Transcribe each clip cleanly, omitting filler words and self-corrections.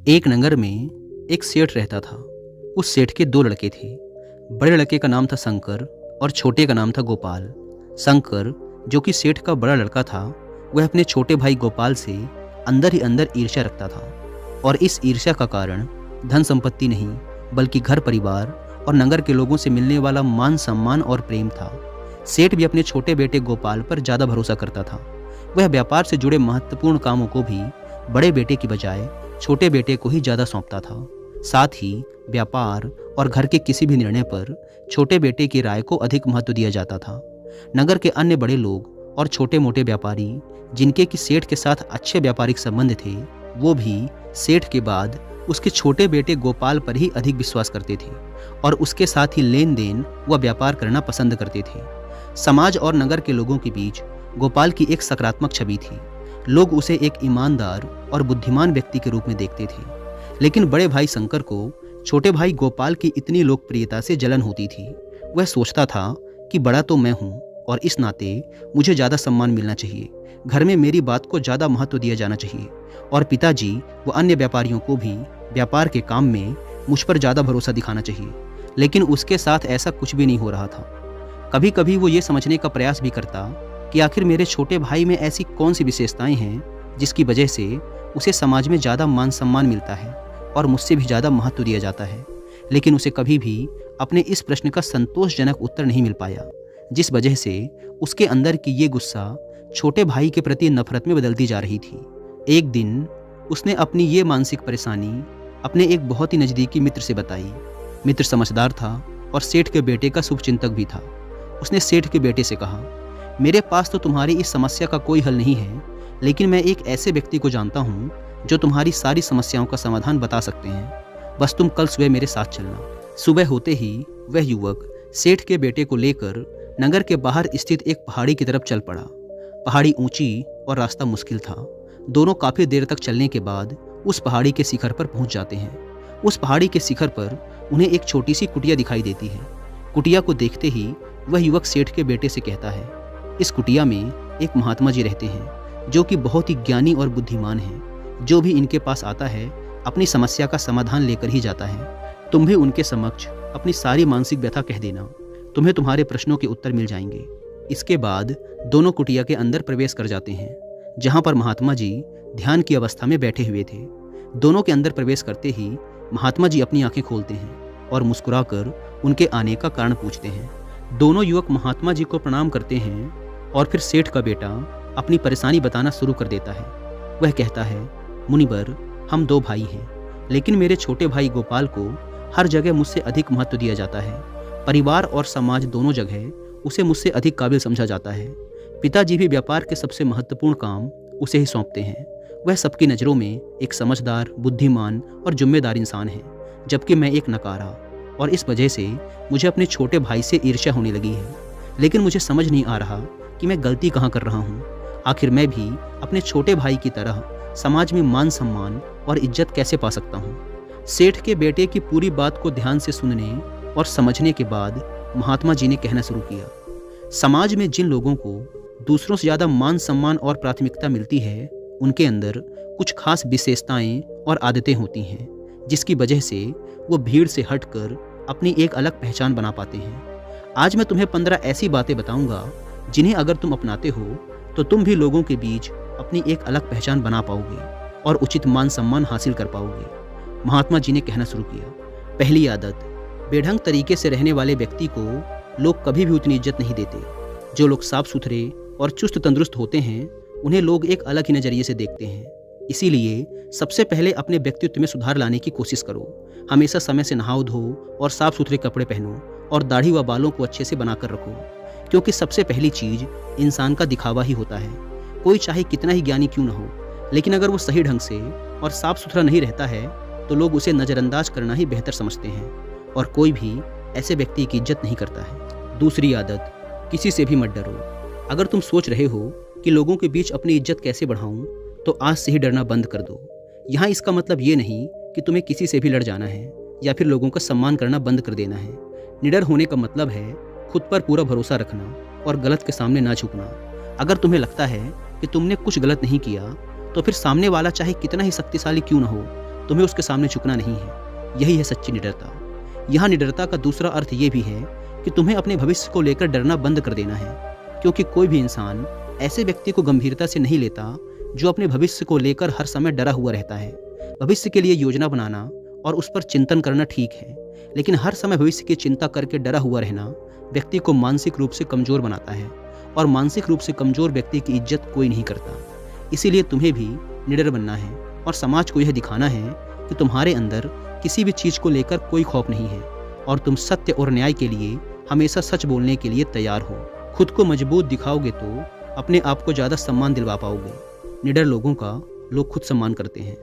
एक नगर में एक सेठ रहता था। उस सेठ के दो लड़के थे। बड़े लड़के का नाम था शंकर और छोटे का नाम था गोपाल। शंकर, जो कि सेठ का बड़ा लड़का था, वह अपने छोटे भाई गोपाल से अंदर ही अंदर ईर्ष्या रखता था। और इस ईर्ष्या का कारण धन संपत्ति नहीं, बल्कि घर परिवार और नगर के लोगों से मिलने वाला मान सम्मान और प्रेम था। सेठ भी अपने छोटे बेटे गोपाल पर ज़्यादा भरोसा करता था। वह व्यापार से जुड़े महत्वपूर्ण कामों को भी बड़े बेटे की बजाय छोटे बेटे को ही ज़्यादा सौंपता था। साथ ही व्यापार और घर के किसी भी निर्णय पर छोटे बेटे की राय को अधिक महत्व दिया जाता था। नगर के अन्य बड़े लोग और छोटे मोटे व्यापारी, जिनके कि सेठ के साथ अच्छे व्यापारिक संबंध थे, वो भी सेठ के बाद उसके छोटे बेटे गोपाल पर ही अधिक विश्वास करते थे और उसके साथ ही लेन देन व व्यापार करना पसंद करते थे। समाज और नगर के लोगों के बीच गोपाल की एक सकारात्मक छवि थी। लोग उसे एक ईमानदार और बुद्धिमान व्यक्ति के रूप में देखते थे। लेकिन बड़े भाई शंकर को छोटे भाई गोपाल की इतनी लोकप्रियता से जलन होती थी। वह सोचता था कि बड़ा तो मैं हूँ और इस नाते मुझे ज़्यादा सम्मान मिलना चाहिए, घर में मेरी बात को ज़्यादा महत्व दिया जाना चाहिए और पिताजी व अन्य व्यापारियों को भी व्यापार के काम में मुझ पर ज़्यादा भरोसा दिखाना चाहिए। लेकिन उसके साथ ऐसा कुछ भी नहीं हो रहा था। कभी कभी वो ये समझने का प्रयास भी करता कि आखिर मेरे छोटे भाई में ऐसी कौन सी विशेषताएं हैं जिसकी वजह से उसे समाज में ज़्यादा मान सम्मान मिलता है और मुझसे भी ज़्यादा महत्व दिया जाता है। लेकिन उसे कभी भी अपने इस प्रश्न का संतोषजनक उत्तर नहीं मिल पाया, जिस वजह से उसके अंदर की ये गुस्सा छोटे भाई के प्रति नफरत में बदलती जा रही थी। एक दिन उसने अपनी ये मानसिक परेशानी अपने एक बहुत ही नज़दीकी मित्र से बताई। मित्र समझदार था और सेठ के बेटे का शुभचिंतक भी था। उसने सेठ के बेटे से कहा, मेरे पास तो तुम्हारी इस समस्या का कोई हल नहीं है, लेकिन मैं एक ऐसे व्यक्ति को जानता हूँ जो तुम्हारी सारी समस्याओं का समाधान बता सकते हैं। बस तुम कल सुबह मेरे साथ चलना। सुबह होते ही वह युवक सेठ के बेटे को लेकर नगर के बाहर स्थित एक पहाड़ी की तरफ चल पड़ा। पहाड़ी ऊंची और रास्ता मुश्किल था। दोनों काफ़ी देर तक चलने के बाद उस पहाड़ी के शिखर पर पहुंच जाते हैं। उस पहाड़ी के शिखर पर उन्हें एक छोटी सी कुटिया दिखाई देती है। कुटिया को देखते ही वह युवक सेठ के बेटे से कहता है, इस कुटिया में एक महात्मा जी रहते हैं जो कि बहुत ही ज्ञानी और बुद्धिमान हैं। जो भी इनके पास आता है अपनी समस्या का समाधान लेकर ही जाता है। तुम भी उनके समक्ष अपनी सारी मानसिक व्यथा कह देना, तुम्हें तुम्हारे प्रश्नों के उत्तर मिल जाएंगे। इसके बाद दोनों कुटिया के अंदर प्रवेश कर जाते हैं, जहाँ पर महात्मा जी ध्यान की अवस्था में बैठे हुए थे। दोनों के अंदर प्रवेश करते ही महात्मा जी अपनी आंखें खोलते हैं और मुस्कुराकर उनके आने का कारण पूछते हैं। दोनों युवक महात्मा जी को प्रणाम करते हैं और फिर सेठ का बेटा अपनी परेशानी बताना शुरू कर देता है। वह कहता है, मुनिवर, हम दो भाई हैं, लेकिन मेरे छोटे भाई गोपाल को हर जगह मुझसे अधिक महत्व दिया जाता है। परिवार और समाज दोनों जगह उसे मुझसे अधिक काबिल समझा जाता है। पिताजी भी व्यापार के सबसे महत्वपूर्ण काम उसे ही सौंपते हैं। वह सबकी नज़रों में एक समझदार, बुद्धिमान और जिम्मेदार इंसान है, जबकि मैं एक नकारा, और इस वजह से मुझे अपने छोटे भाई से ईर्ष्या होने लगी है। लेकिन मुझे समझ नहीं आ रहा कि मैं गलती कहाँ कर रहा हूँ। आखिर मैं भी अपने छोटे भाई की तरह समाज में मान सम्मान और इज्जत कैसे पा सकता हूँ। सेठ के बेटे की पूरी बात को ध्यान से सुनने और समझने के बाद महात्मा जी ने कहना शुरू किया, समाज में जिन लोगों को दूसरों से ज़्यादा मान सम्मान और प्राथमिकता मिलती है, उनके अंदर कुछ खास विशेषताएं और आदतें होती हैं, जिसकी वजह से वो भीड़ से हटकर अपनी एक अलग पहचान बना पाते हैं। आज मैं तुम्हें 15 ऐसी बातें बताऊंगा जिन्हें अगर तुम अपनाते हो तो तुम भी लोगों के बीच अपनी एक अलग पहचान बना पाओगे और उचित मान सम्मान हासिल कर पाओगे। महात्मा जी ने कहना शुरू किया, पहली आदत, बेढंग तरीके से रहने वाले व्यक्ति को लोग कभी भी उतनी इज्जत नहीं देते। जो लोग साफ सुथरे और चुस्त तंदुरुस्त होते हैं, उन्हें लोग एक अलग ही नज़रिए से देखते हैं। इसीलिए सबसे पहले अपने व्यक्तित्व में सुधार लाने की कोशिश करो। हमेशा समय से नहाओ धो और साफ सुथरे कपड़े पहनो और दाढ़ी व बालों को अच्छे से बनाकर रखो, क्योंकि सबसे पहली चीज़ इंसान का दिखावा ही होता है। कोई चाहे कितना ही ज्ञानी क्यों न हो, लेकिन अगर वो सही ढंग से और साफ सुथरा नहीं रहता है तो लोग उसे नज़रअंदाज करना ही बेहतर समझते हैं और कोई भी ऐसे व्यक्ति की इज्जत नहीं करता है। दूसरी आदत, किसी से भी मत डरो। अगर तुम सोच रहे हो कि लोगों के बीच अपनी इज्जत कैसे बढ़ाऊं, तो आज से ही डरना बंद कर दो। यहाँ इसका मतलब ये नहीं कि तुम्हें किसी से भी लड़ जाना है या फिर लोगों का सम्मान करना बंद कर देना है। निडर होने का मतलब है खुद पर पूरा भरोसा रखना और गलत के सामने ना झुकना। अगर तुम्हें लगता है कि तुमने कुछ गलत नहीं किया, तो फिर सामने वाला चाहे कितना ही शक्तिशाली क्यों न हो, तुम्हें उसके सामने झुकना नहीं है। यही है सच्ची निडरता। यहाँ निडरता का दूसरा अर्थ ये भी है कि तुम्हें अपने भविष्य को लेकर डरना बंद कर देना है, क्योंकि कोई भी इंसान ऐसे व्यक्ति को गंभीरता से नहीं लेता जो अपने भविष्य को लेकर हर समय डरा हुआ रहता है। भविष्य के लिए योजना बनाना और उस पर चिंतन करना ठीक है, लेकिन हर समय भविष्य की चिंता करके डरा हुआ रहना व्यक्ति को मानसिक रूप से कमज़ोर बनाता है, और मानसिक रूप से कमज़ोर व्यक्ति की इज्जत कोई नहीं करता। इसीलिए तुम्हें भी निडर बनना है और समाज को यह दिखाना है कि तुम्हारे अंदर किसी भी चीज़ को लेकर कोई खौफ नहीं है और तुम सत्य और न्याय के लिए हमेशा सच बोलने के लिए तैयार हो। खुद को मजबूत दिखाओगे तो अपने आप को ज़्यादा सम्मान दिलवा पाओगे। निडर लोगों का लोग खुद सम्मान करते हैं।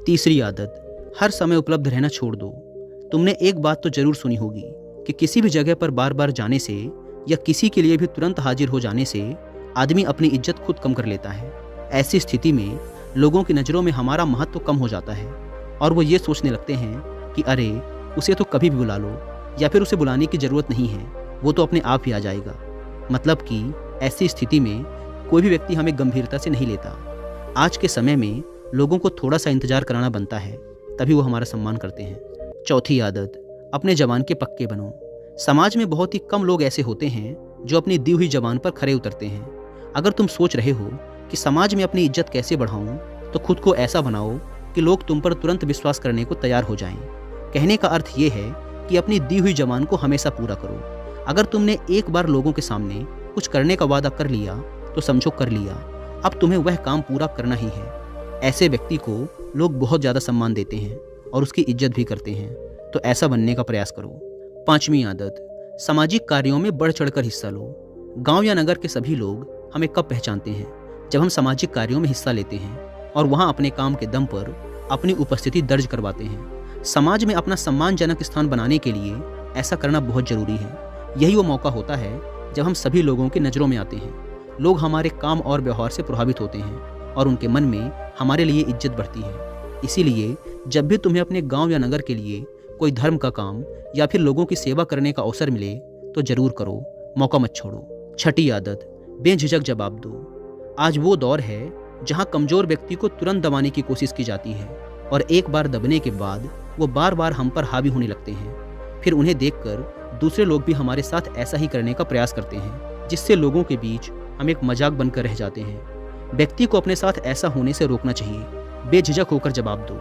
तीसरी आदत, हर समय उपलब्ध रहना छोड़ दो। तुमने एक बात तो जरूर सुनी होगी कि किसी भी जगह पर बार बार जाने से या किसी के लिए भी तुरंत हाजिर हो जाने से आदमी अपनी इज्जत खुद कम कर लेता है। ऐसी स्थिति में लोगों की नज़रों में हमारा महत्व कम हो जाता है और वो ये सोचने लगते हैं कि अरे उसे तो कभी भी बुला लो, या फिर उसे बुलाने की ज़रूरत नहीं है, वो तो अपने आप ही आ जाएगा। मतलब कि ऐसी स्थिति में कोई भी व्यक्ति हमें गंभीरता से नहीं लेता। आज के समय में लोगों को थोड़ा सा इंतजार कराना बनता है, तभी वो हमारा सम्मान करते हैं। चौथी आदत, अपने जबान के पक्के बनो। समाज में बहुत ही कम लोग ऐसे होते हैं जो अपनी दी हुई जबान पर खरे उतरते हैं। अगर तुम सोच रहे हो कि समाज में अपनी इज्जत कैसे बढ़ाऊं, तो खुद को ऐसा बनाओ कि लोग तुम पर तुरंत विश्वास करने को तैयार हो जाएं। कहने का अर्थ ये है कि अपनी दी हुई जबान को हमेशा पूरा करो। अगर तुमने एक बार लोगों के सामने कुछ करने का वादा कर लिया तो समझो कर लिया, अब तुम्हें वह काम पूरा करना ही है। ऐसे व्यक्ति को लोग बहुत ज़्यादा सम्मान देते हैं और उसकी इज्जत भी करते हैं, तो ऐसा बनने का प्रयास करो। पांचवी आदत, सामाजिक कार्यों में बढ़ चढ़कर हिस्सा लो। गांव या नगर के सभी लोग हमें कब पहचानते हैं? जब हम सामाजिक कार्यों में हिस्सा लेते हैं और वहां अपने काम के दम पर अपनी उपस्थिति दर्ज करवाते हैं। समाज में अपना सम्मानजनक स्थान बनाने के लिए ऐसा करना बहुत जरूरी है। यही वो मौका होता है जब हम सभी लोगों की नज़रों में आते हैं। लोग हमारे काम और व्यवहार से प्रभावित होते हैं और उनके मन में हमारे लिए इज्जत बढ़ती है। इसीलिए जब भी तुम्हें अपने गांव या नगर के लिए कोई धर्म का काम या फिर लोगों की सेवा करने का अवसर मिले तो जरूर करो, मौका मत छोड़ो। छठी आदत, बेझिझक जवाब दो। आज वो दौर है जहां कमजोर व्यक्ति को तुरंत दबाने की कोशिश की जाती है और एक बार दबने के बाद वो बार बार हम पर हावी होने लगते हैं। फिर उन्हें देखकर दूसरे लोग भी हमारे साथ ऐसा ही करने का प्रयास करते हैं, जिससे लोगों के बीच हम एक मजाक बनकर रह जाते हैं। व्यक्ति को अपने साथ ऐसा होने से रोकना चाहिए। बेझिझक होकर जवाब दो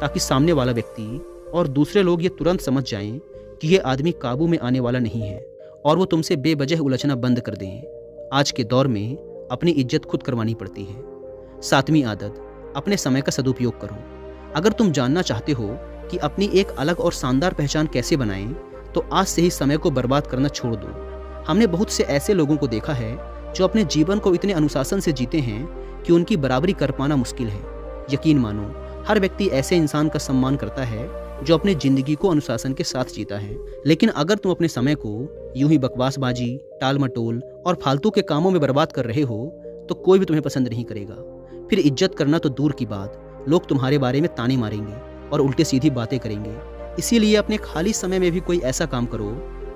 ताकि सामने वाला व्यक्ति और दूसरे लोग ये तुरंत समझ जाएं कि ये आदमी काबू में आने वाला नहीं है और वो तुमसे बेवजह उलझना बंद कर दें। आज के दौर में अपनी इज्जत खुद करवानी पड़ती है। सातवीं आदत, अपने समय का सदुपयोग करो। अगर तुम जानना चाहते हो कि अपनी एक अलग और शानदार पहचान कैसे बनाएं, तो आज से ही समय को बर्बाद करना छोड़ दो। हमने बहुत से ऐसे लोगों को देखा है जो अपने जीवन को इतने अनुशासन से जीते हैं कि उनकी बराबरी कर पाना मुश्किल है। यकीन मानो, हर व्यक्ति ऐसे इंसान का सम्मान करता है जो अपनी जिंदगी को अनुशासन के साथ जीता है। लेकिन अगर तुम अपने समय को यूं ही बकवासबाजी, टाल मटोल और फालतू के कामों में बर्बाद कर रहे हो तो कोई भी तुम्हें पसंद नहीं करेगा। फिर इज्जत करना तो दूर की बात, लोग तुम्हारे बारे में ताने मारेंगे और उल्टे सीधी बातें करेंगे। इसीलिए अपने खाली समय में भी कोई ऐसा काम करो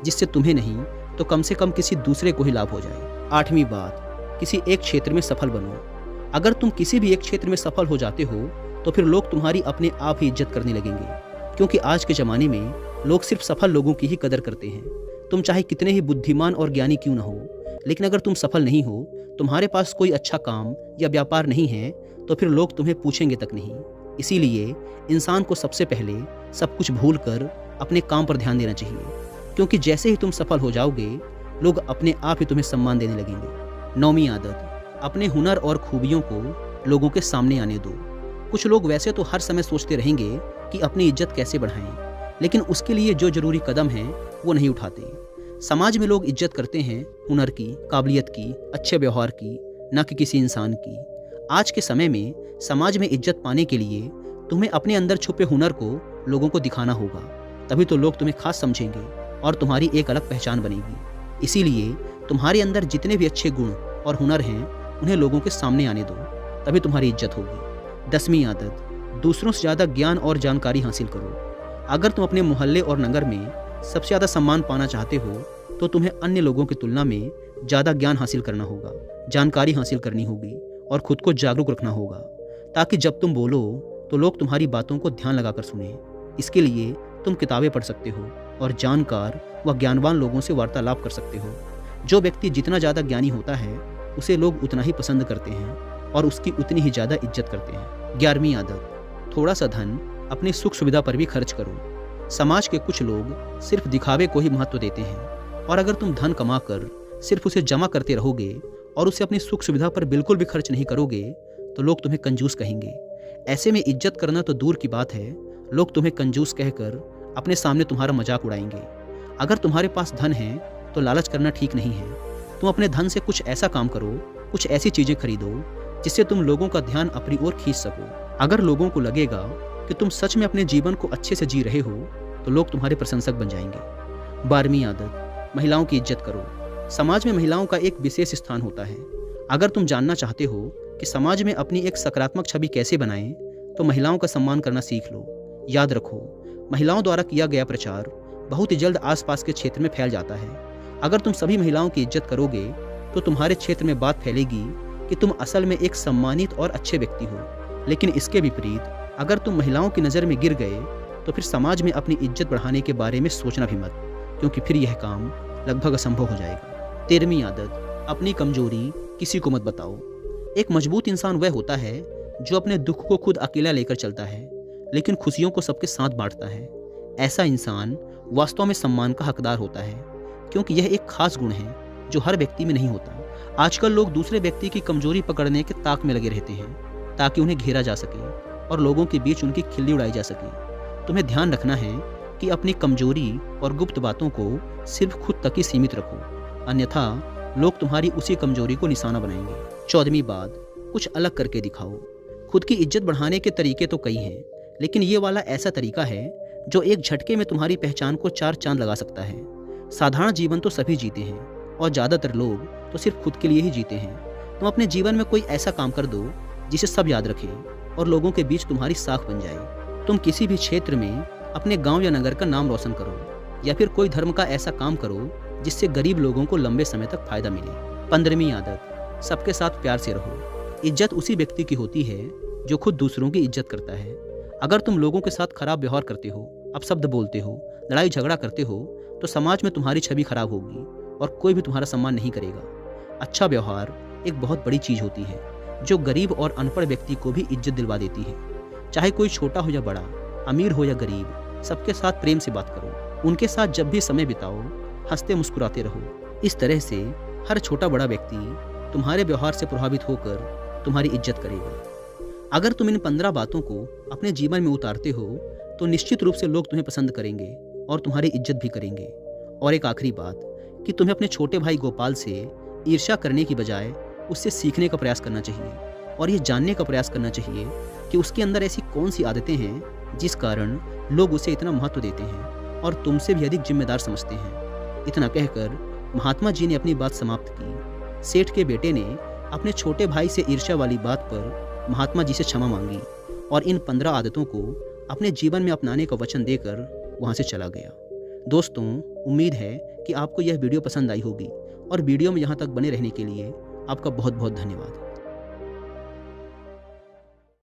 जिससे तुम्हें नहीं तो कम से कम किसी दूसरे को ही लाभ हो जाए। आठवीं बात, किसी एक क्षेत्र में सफल बनो। अगर तुम किसी भी एक क्षेत्र में सफल हो जाते हो तो फिर लोग तुम्हारी अपने आप ही इज्जत करने लगेंगे, क्योंकि आज के ज़माने में लोग सिर्फ सफल लोगों की ही कदर करते हैं। तुम चाहे कितने ही बुद्धिमान और ज्ञानी क्यों न हो, लेकिन अगर तुम सफल नहीं हो, तुम्हारे पास कोई अच्छा काम या व्यापार नहीं है, तो फिर लोग तुम्हें पूछेंगे तक नहीं। इसीलिए इंसान को सबसे पहले सब कुछ भूल कर अपने काम पर ध्यान देना चाहिए, क्योंकि जैसे ही तुम सफल हो जाओगे लोग अपने आप ही तुम्हें सम्मान देने लगेंगे। नौवीं आदत, अपने हुनर और खूबियों को लोगों के सामने आने दो। कुछ लोग वैसे तो हर समय सोचते रहेंगे कि अपनी इज्जत कैसे बढ़ाएं, लेकिन उसके लिए जो जरूरी कदम है वो नहीं उठाते। समाज में लोग इज्जत करते हैं हुनर की, काबिलियत की, अच्छे व्यवहार की, न कि किसी इंसान की। आज के समय में समाज में इज्जत पाने के लिए तुम्हें अपने अंदर छुपे हुनर को लोगों को दिखाना होगा, तभी तो लोग तुम्हें खास समझेंगे और तुम्हारी एक अलग पहचान बनेगी। इसीलिए तुम्हारे अंदर जितने भी अच्छे गुण और हुनर हैं उन्हें लोगों के सामने आने दो, तभी तुम्हारी इज्जत होगी। 10वीं आदत, दूसरों से ज़्यादा ज्ञान और जानकारी हासिल करो। अगर तुम अपने मोहल्ले और नगर में सबसे ज़्यादा सम्मान पाना चाहते हो तो तुम्हें अन्य लोगों की तुलना में ज़्यादा ज्ञान हासिल करना होगा, जानकारी हासिल करनी होगी और खुद को जागरूक रखना होगा, ताकि जब तुम बोलो तो लोग तुम्हारी बातों को ध्यान लगाकर सुने। इसके लिए तुम किताबें पढ़ सकते हो और जानकार व ज्ञानवान लोगों से वार्तालाप कर सकते हो। जो व्यक्ति जितना ज़्यादा ज्ञानी होता है उसे लोग उतना ही पसंद करते हैं और उसकी उतनी ही ज़्यादा इज्जत करते हैं। 11वीं आदत, थोड़ा सा धन अपनी सुख सुविधा पर भी खर्च करो। समाज के कुछ लोग सिर्फ दिखावे को ही महत्व देते हैं और अगर तुम धन कमाकर सिर्फ उसे जमा करते रहोगे और उसे अपनी सुख सुविधा पर बिल्कुल भी खर्च नहीं करोगे तो लोग तुम्हें कंजूस कहेंगे। ऐसे में इज्जत करना तो दूर की बात है, लोग तुम्हें कंजूस कहकर अपने सामने तुम्हारा मजाक उड़ाएंगे। अगर तुम्हारे पास धन है तो लालच करना ठीक नहीं है। तुम अपने धन से कुछ ऐसा काम करो, कुछ ऐसी चीज़ें खरीदो जिससे तुम लोगों का ध्यान अपनी ओर खींच सको। अगर लोगों को लगेगा कि तुम सच में अपने जीवन को अच्छे से जी रहे हो तो लोग तुम्हारे प्रशंसक बन जाएंगे। 12वीं आदत, महिलाओं की इज्जत करो। समाज में महिलाओं का एक विशेष स्थान होता है। अगर तुम जानना चाहते हो कि समाज में अपनी एक सकारात्मक छवि कैसे बनाएं तो महिलाओं का सम्मान करना सीख लो। याद रखो, महिलाओं द्वारा किया गया प्रचार बहुत ही जल्द आसपास के क्षेत्र में फैल जाता है। अगर तुम सभी महिलाओं की इज्जत करोगे तो तुम्हारे क्षेत्र में बात फैलेगी कि तुम असल में एक सम्मानित और अच्छे व्यक्ति हो। लेकिन इसके विपरीत अगर तुम महिलाओं की नज़र में गिर गए तो फिर समाज में अपनी इज्जत बढ़ाने के बारे में सोचना भी मत, क्योंकि फिर यह काम लगभग असंभव हो जाएगा। 13वीं आदत, अपनी कमजोरी किसी को मत बताओ। एक मजबूत इंसान वह होता है जो अपने दुख को खुद अकेला लेकर चलता है लेकिन खुशियों को सबके साथ बांटता है। ऐसा इंसान वास्तव में सम्मान का हकदार होता है, क्योंकि यह एक खास गुण है जो हर व्यक्ति में नहीं होता। आजकल लोग दूसरे व्यक्ति की कमजोरी पकड़ने के ताक में लगे रहते हैं ताकि उन्हें घेरा जा सके और लोगों के बीच उनकी खिल्ली उड़ाई जा सके। तुम्हें ध्यान रखना है कि अपनी कमजोरी और गुप्त बातों को सिर्फ खुद तक ही सीमित रखो, अन्यथा लोग तुम्हारी उसी कमजोरी को निशाना बनाएंगे। 14वीं बात, कुछ अलग करके दिखाओ। खुद की इज्जत बढ़ाने के तरीके तो कई हैं, लेकिन ये वाला ऐसा तरीका है जो एक झटके में तुम्हारी पहचान को 4 चांद लगा सकता है। साधारण जीवन तो सभी जीते हैं और ज़्यादातर लोग तो सिर्फ खुद के लिए ही जीते हैं। तुम अपने जीवन में कोई ऐसा काम कर दो जिसे सब याद रखें और लोगों के बीच तुम्हारी साख बन जाए। तुम किसी भी क्षेत्र में अपने गांव या नगर का नाम रोशन करो, या फिर कोई धर्म का ऐसा काम करो जिससे गरीब लोगों को लंबे समय तक फायदा मिले। 15वीं आदत, सबके साथ प्यार से रहो। इज्जत उसी व्यक्ति की होती है जो खुद दूसरों की इज्जत करता है। अगर तुम लोगों के साथ खराब व्यवहार करते हो, अपशब्द बोलते हो, लड़ाई झगड़ा करते हो तो समाज में तुम्हारी छवि खराब होगी और कोई भी तुम्हारा सम्मान नहीं करेगा। अच्छा व्यवहार एक बहुत बड़ी चीज़ होती है जो गरीब और अनपढ़ व्यक्ति को भी इज्जत दिलवा देती है। चाहे कोई छोटा हो या बड़ा, अमीर हो या गरीब, सबके साथ प्रेम से बात करो। उनके साथ जब भी समय बिताओ हंसते मुस्कुराते रहो। इस तरह से हर छोटा बड़ा व्यक्ति तुम्हारे व्यवहार से प्रभावित होकर तुम्हारी इज्जत करेगा। अगर तुम इन 15 बातों को अपने जीवन में उतारते हो तो निश्चित रूप से लोग तुम्हें पसंद करेंगे और तुम्हारी इज्जत भी करेंगे। और एक आखिरी बात कि तुम्हें अपने छोटे भाई गोपाल से ईर्ष्या करने की बजाय उससे सीखने का प्रयास करना चाहिए और ये जानने का प्रयास करना चाहिए कि उसके अंदर ऐसी कौन सी आदतें हैं जिस कारण लोग उसे इतना महत्व देते हैं और तुमसे भी अधिक जिम्मेदार समझते हैं। इतना कहकर महात्मा जी ने अपनी बात समाप्त की। सेठ के बेटे ने अपने छोटे भाई से ईर्ष्या वाली बात पर महात्मा जी से क्षमा मांगी और इन 15 आदतों को अपने जीवन में अपनाने का वचन देकर वहाँ से चला गया। दोस्तों, उम्मीद है कि आपको यह वीडियो पसंद आई होगी और वीडियो में यहाँ तक बने रहने के लिए आपका बहुत बहुत धन्यवाद।